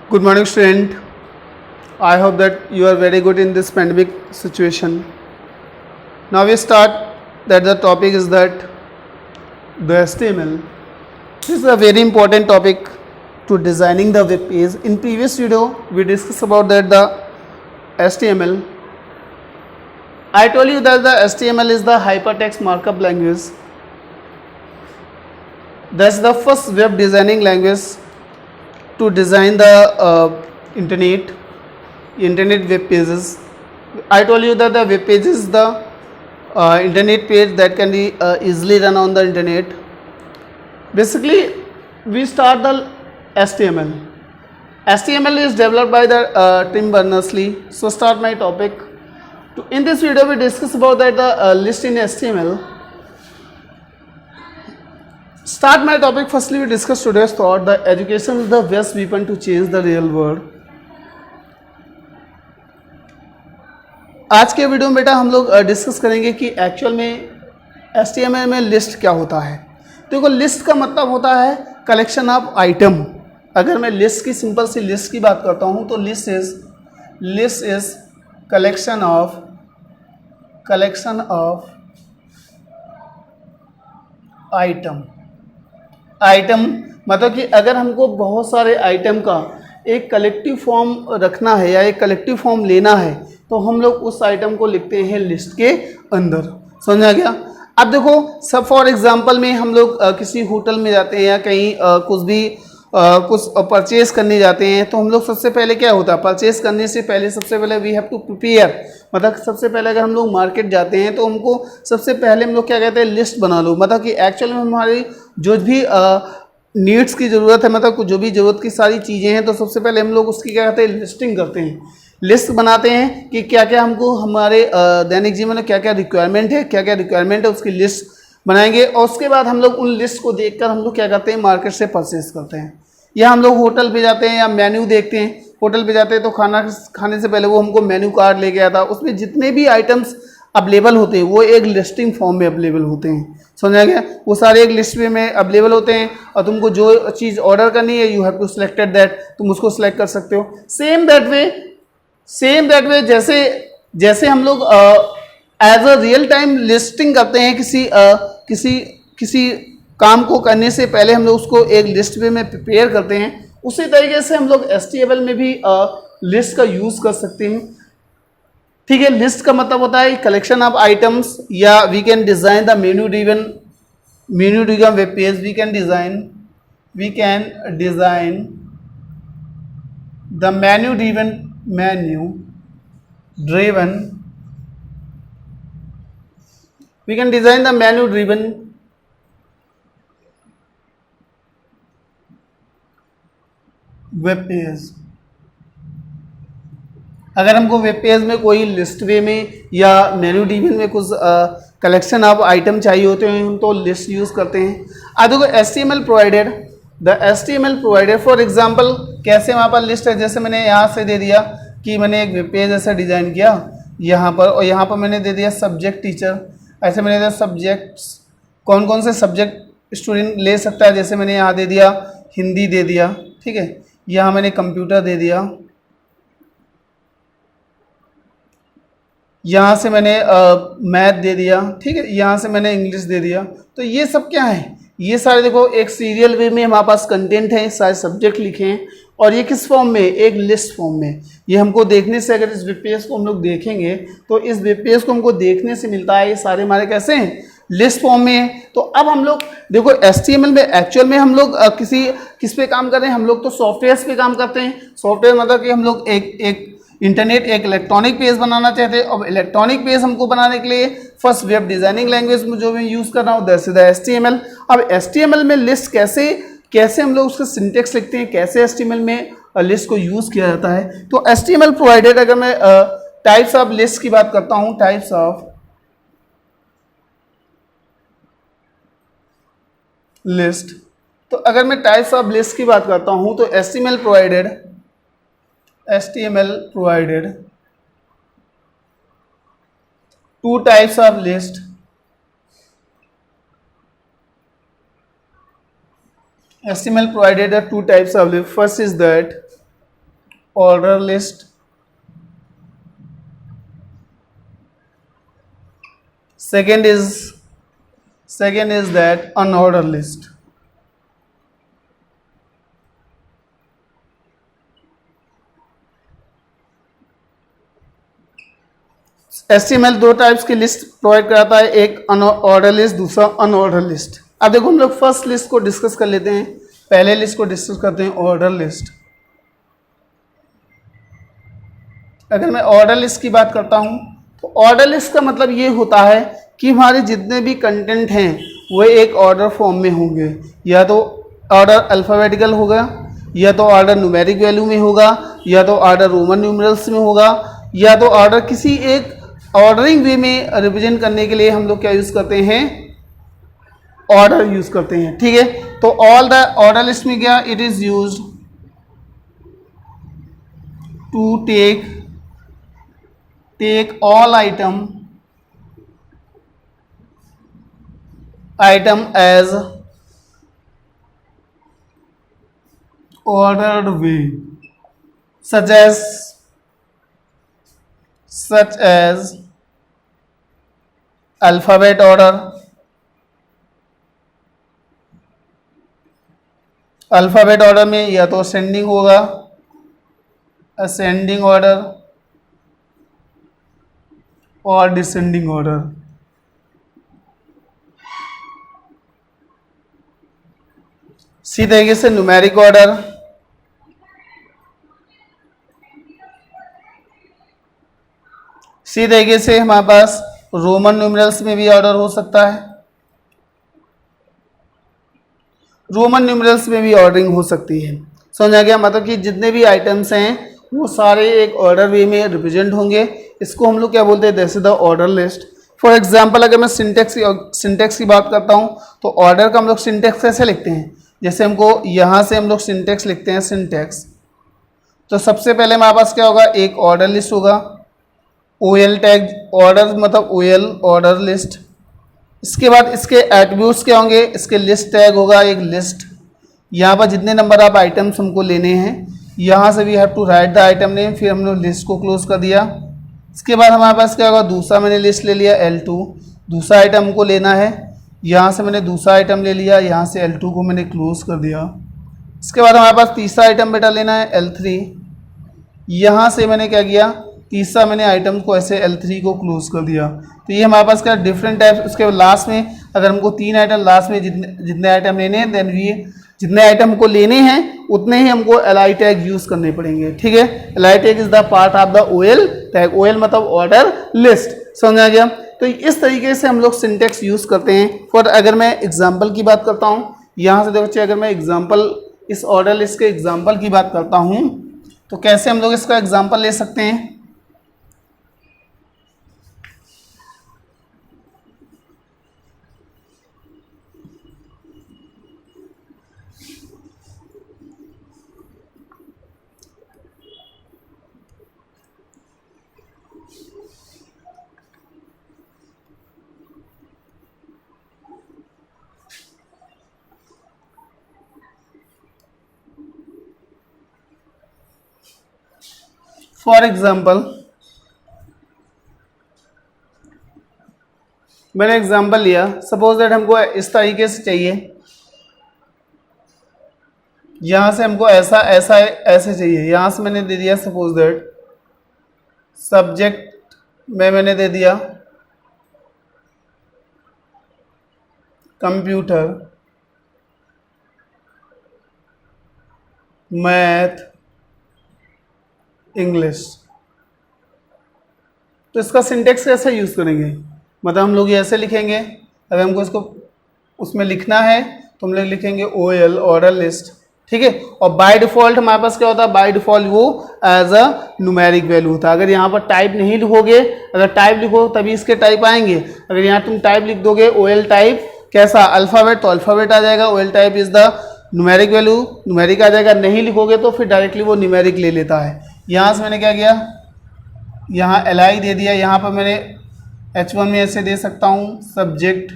Good morning, student. I hope that you are very good in this pandemic situation. Now we start that the topic is that the HTML. This is a very important topic to designing the web page. In previous video, we discussed about that the HTML. I told you that the HTML is the hypertext markup language. That's the first web designing language to design the internet web pages. I told you that the web page is the internet page that can be easily run on the internet. Basically, we start the HTML. HTML is developed by the Tim Berners-Lee. So start my topic. In this video, we discuss about that the list in HTML. Start my topic. Firstly, we discuss today's thought. The education is the best weapon to change the real world. आज के video में बेटा हम लोग discuss करेंगे कि actual में HTML में लिस्ट क्या होता है। देखो, लिस्ट का मतलब होता है कलेक्शन ऑफ आइटम। अगर मैं लिस्ट की सिंपल सी लिस्ट की बात करता हूँ तो list is collection of item मतलब कि अगर हमको बहुत सारे आइटम का एक कलेक्टिव फॉर्म रखना है या एक कलेक्टिव फॉर्म लेना है तो हम लोग उस आइटम को लिखते हैं लिस्ट के अंदर। समझा गया? अब देखो, सब फॉर एग्जांपल में हम लोग किसी होटल में जाते हैं या कहीं कुछ परचेज करने जाते हैं तो हम लोग सबसे पहले क्या होता है, परचेज करने से पहले सबसे पहले वी हैव टू प्रिपेयर। मतलब सबसे पहले अगर हम लोग मार्केट जाते हैं तो हमको सबसे पहले हम लोग क्या कहते हैं, लिस्ट बना लो। मतलब कि एक्चुअल में हमारी जो भी नीड्स की ज़रूरत है, मतलब जो भी ज़रूरत की सारी चीज़ें हैं, तो सबसे पहले हम लोग उसकी क्या कहते हैं, लिस्टिंग करते हैं, लिस्ट बनाते हैं कि क्या क्या हमको हमारे दैनिक जीवन में क्या क्या रिक्वायरमेंट है उसकी लिस्ट बनाएंगे। और उसके बाद हम लोग उन लिस्ट को देखकर हम लोग क्या करते हैं, मार्केट से परचेज करते हैं। या हम लोग होटल पे जाते हैं या मेन्यू देखते हैं, होटल पे जाते हैं तो खाना खाने से पहले वो हमको मेन्यू कार्ड लेके आता है, उसमें जितने भी आइटम्स अवेलेबल होते हैं वो एक लिस्टिंग फॉर्म में अवेलेबल होते हैं। समझा गया? वो सारे एक लिस्ट में अवेलेबल होते हैं और तुमको जो चीज़ ऑर्डर करनी है you have to selected that, तुम उसको सिलेक्ट कर सकते हो। सेम दैट वे जैसे हम लोग as a real time listing करते हैं किसी काम को करने से पहले हम लोग उसको एक लिस्ट वे में प्रिपेयर करते हैं, उसी तरीके से हम लोग HTML में भी लिस्ट का यूज़ कर सकते हैं। ठीक है? लिस्ट का मतलब होता है कलेक्शन ऑफ आइटम्स, या we can design the menu driven web page. We can design the menu driven we can design the menu driven web page. अगर हमको वेब पेज में कोई लिस्ट वे में या मेन्यू ड्रिवन में कुछ कलेक्शन ऑफ आइटम चाहिए होते हैं हम तो लिस्ट यूज़ करते हैं। अब देखो, HTML प्रोवाइडेड फॉर एग्जांपल कैसे वहाँ पर लिस्ट है। जैसे मैंने यहाँ से दे दिया कि मैंने एक वेब पेज ऐसा डिज़ाइन किया यहाँ पर, और यहाँ पर मैंने दे दिया सब्जेक्ट टीचर। ऐसे मैंने दिया सब्जेक्ट्स, कौन कौन से सब्जेक्ट स्टूडेंट ले सकता है। जैसे मैंने यहाँ दे दिया हिंदी दे दिया, ठीक है, यहाँ मैंने कंप्यूटर दे दिया, यहाँ से मैंने मैथ दे दिया, ठीक है, यहाँ से मैंने इंग्लिश दे दिया। तो ये सब क्या है, ये सारे देखो एक सीरियल वे में हमारे पास कंटेंट है, सारे सब्जेक्ट लिखे हैं, और ये किस फॉर्म में, एक लिस्ट फॉर्म में। ये हमको देखने से, अगर इस वेब पेज को हम लोग देखेंगे तो इस वेब पेज को हमको देखने से मिलता है ये सारे हमारे कैसे हैं, लिस्ट फॉर्म में है। तो अब हम लोग देखो HTML में एक्चुअल में हम लोग किस पे काम कर रहे हैं, हम लोग तो सॉफ्टवेयर पे काम करते हैं। सॉफ्टवेयर मतलब कि हम लोग एक इलेक्ट्रॉनिक पेज बनाना चाहते हैं। अब इलेक्ट्रॉनिक पेज हमको बनाने के लिए फर्स्ट वेब डिजाइनिंग लैंग्वेज में जो मैं यूज़ कर रहा हूँ दैट इज द HTML। अब HTML में लिस्ट कैसे हम लोग उसका सिंटेक्स लिखते हैं, कैसे HTML में लिस्ट को यूज़ किया जाता है। तो HTML प्रोवाइडेड, अगर मैं टाइप्स ऑफ लिस्ट की बात करता हूँ, टाइप्स ऑफ लिस्ट, तो अगर मैं टाइप्स ऑफ लिस्ट की बात करता हूँ तो HTML provided two types of list. HTML provided are two types of list. First is that order list. Second is that unordered list. HTML दो टाइप्स की लिस्ट प्रोवाइड कराता है, एक ऑर्डर लिस्ट, दूसरा अनऑर्डर लिस्ट. अब देखो हम लोग फर्स्ट लिस्ट को डिस्कस कर लेते हैं. पहले लिस्ट को डिस्कस करते हैं, ऑर्डर लिस्ट. अगर मैं ऑर्डर लिस्ट की बात करता हूं तो ऑर्डर लिस्ट का मतलब ये होता है कि हमारे जितने भी कंटेंट हैं वो एक ऑर्डर फॉर्म में होंगे. या तो ऑर्डर अल्फ़ाबेटिकल होगा, या तो ऑर्डर न्यूमेरिक वैल्यू में होगा, या तो ऑर्डर रोमन न्यूमरल्स में होगा, या तो ऑर्डर किसी एक ऑर्डरिंग वे में रिप्रेजेंट करने के लिए हम लोग क्या यूज़ करते हैं, ऑर्डर यूज़ करते हैं. ठीक है, तो ऑल द ऑर्डर लिस्ट में क्या, it is used to take all item as ordered way, such as alphabet order. Alphabet order में या तो असेंडिंग होगा, असेंडिंग ऑर्डर, और डिसेंडिंग ऑर्डर. इसी तरीके से न्यूमेरिक ऑर्डर, इसी तरीके से हमारे पास रोमन न्यूमरल्स में भी ऑर्डर हो सकता है. रोमन न्यूमरल्स में भी ऑर्डरिंग हो सकती है. समझ आ गया, मतलब कि जितने भी आइटम्स हैं वो सारे एक ऑर्डर वे में रिप्रेजेंट होंगे. इसको हम लोग क्या बोलते हैं, this is the order list. For example अगर मैं सिंटेक्स की बात करता हूँ तो ऑर्डर का हम लोग सिंटेक्स कैसे लिखते हैं, जैसे हमको यहाँ से हम लोग सिंटेक्स लिखते हैं, सिंटेक्स. तो सबसे पहले हमारे पास क्या होगा, एक ऑर्डर लिस्ट होगा, OL टैग, ऑर्डर मतलब OL ऑर्डर लिस्ट. इसके बाद इसके एट्रीब्यूट्स क्या होंगे, इसके लिस्ट टैग होगा, एक लिस्ट. यहाँ पर जितने नंबर ऑफ आइटम्स हमको लेने हैं, यहाँ से we have to write the item name, फिर हमने लिस्ट को क्लोज कर दिया. इसके बाद हमारे पास क्या होगा, दूसरा मैंने लिस्ट ले लिया L2, दूसरा आइटम हमको लेना है, यहाँ से मैंने दूसरा आइटम ले लिया, यहाँ से L2 को मैंने क्लोज कर दिया. इसके बाद हमारे पास तीसरा आइटम बेटा लेना है L3, यहाँ से मैंने क्या किया, तीसरा मैंने आइटम को ऐसे L3 को क्लोज कर दिया. तो ये हमारे पास क्या डिफरेंट टाइप. उसके लास्ट में अगर हमको तीन आइटम लास्ट में जितने आइटम लेने हैं, देन वी जितने आइटम हमको लेने हैं उतने ही हमको LI टैग यूज़ करने पड़ेंगे. ठीक है, LI tag is the part of the OL tag. OL मतलब ऑर्डर लिस्ट. समझ आ गया. तो इस तरीके से हम लोग सिंटेक्स यूज़ करते हैं. फॉर अगर मैं एग्जाम्पल की बात करता हूँ, यहाँ से देखो, अगर मैं एग्जाम्पल इस ऑर्डर लिस्ट के एग्जाम्पल की बात करता हूँ तो कैसे हम लोग इसका एग्जाम्पल ले सकते हैं. फॉर एग्जाम्पल मैंने एग्जाम्पल लिया, सपोज दैट हमको इस तरीके से चाहिए, यहाँ से हमको ऐसा ऐसा ऐसे चाहिए. यहाँ से मैंने दे दिया सपोज दैट सब्जेक्ट में मैंने दे दिया कंप्यूटर, मैथ, इंग्लिश. तो इसका सिंटेक्स कैसे यूज़ करेंगे, मतलब हम लोग ये ऐसे लिखेंगे. अगर हमको इसको उसमें लिखना है तो हम लोग लिखेंगे OL ऑर्डर लिस्ट. ठीक है, और बाय डिफ़ॉल्ट हमारे पास क्या होता है, बाय डिफ़ॉल्ट वो एज अ न्यूमेरिक वैल्यू होता है. अगर यहाँ पर टाइप नहीं लिखोगे, अगर टाइप लिखो तभी इसके टाइप आएंगे. अगर यहाँ तुम टाइप लिख दोगे OL टाइप कैसा, अल्फ़ाबेट, तो अल्फ़ाबेट आ जाएगा. OL type is the numeric value, numeric आ जाएगा. नहीं लिखोगे तो फिर डायरेक्टली वो न्यूमेरिक ले लेता है. यहाँ से मैंने क्या किया, यहाँ LI दे दिया. यहाँ पर मैंने H1 में ऐसे दे सकता हूँ सब्जेक्ट,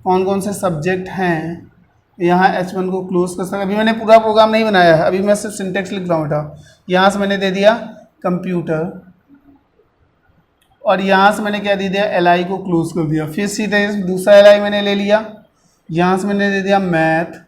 कौन कौन से सब्जेक्ट हैं यहाँ H1 को क्लोज कर सकते। अभी मैंने पूरा प्रोग्राम नहीं बनाया है, अभी मैं सिर्फ सिंटेक्स लिख रहा हूँ बेटा। यहाँ से मैंने दे दिया कंप्यूटर और यहाँ से मैंने क्या दे दिया, LI को क्लोज कर दिया। फिर सीधे दूसरा LI मैंने ले लिया, यहाँ से मैंने दे दिया मैथ,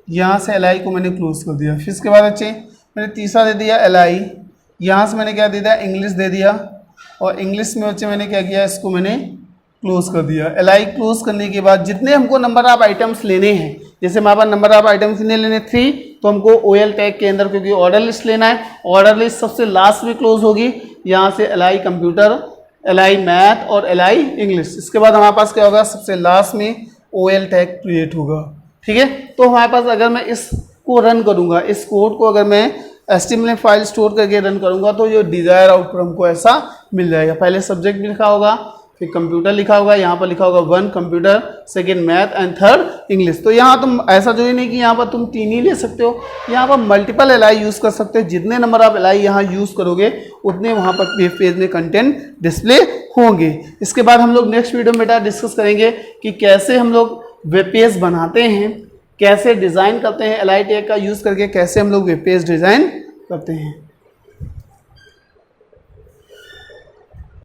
यहाँ से LI को मैंने क्लोज कर दिया। फिर इसके बाद बच्चे मैंने तीसरा दे दिया LI, यहाँ से मैंने क्या दे दिया, इंग्लिश दे दिया और इंग्लिश में बच्चे मैंने क्या किया, इसको मैंने क्लोज कर दिया। LI क्लोज करने के बाद जितने हमको नंबर ऑफ आइटम्स लेने हैं, जैसे हमारे पास नंबर ऑफ आइटम्स कितने लेने 3, तो हमको OL टैग के अंदर क्योंकि ऑर्डर लिस्ट लेना है, ऑर्डर लिस्ट सबसे लास्ट में क्लोज होगी। यहाँ से LI कंप्यूटर, LI मैथ और LI इंग्लिश। इसके बाद हमारे पास क्या होगा, सबसे लास्ट में OL टैग क्रिएट होगा। ठीक है, तो हमारे पास अगर मैं इसको रन करूँगा, इस कोड को अगर मैं HTML फाइल स्टोर करके रन करूँगा तो ये डिज़ायर आउटपुट हमको ऐसा मिल जाएगा। पहले सब्जेक्ट भी लिखा होगा, फिर कंप्यूटर लिखा होगा, यहाँ पर लिखा होगा 1 computer, second math and third English. तो यहाँ तुम ऐसा जो ही नहीं कि यहाँ पर तुम 3 ही ले सकते हो, यहाँ पर मल्टीपल LI यूज़ कर सकते हो। जितने नंबर आप LI यहाँ यूज़ करोगे उतने वहाँ पर वेब पेज में कंटेंट डिस्प्ले होंगे। इसके बाद हम लोग नेक्स्ट वीडियो में बेटा डिस्कस करेंगे कि कैसे हम लोग वेब पेज बनाते हैं, कैसे डिज़ाइन करते हैं, LI टैग का यूज़ करके कैसे हम लोग वेब पेज डिज़ाइन करते हैं।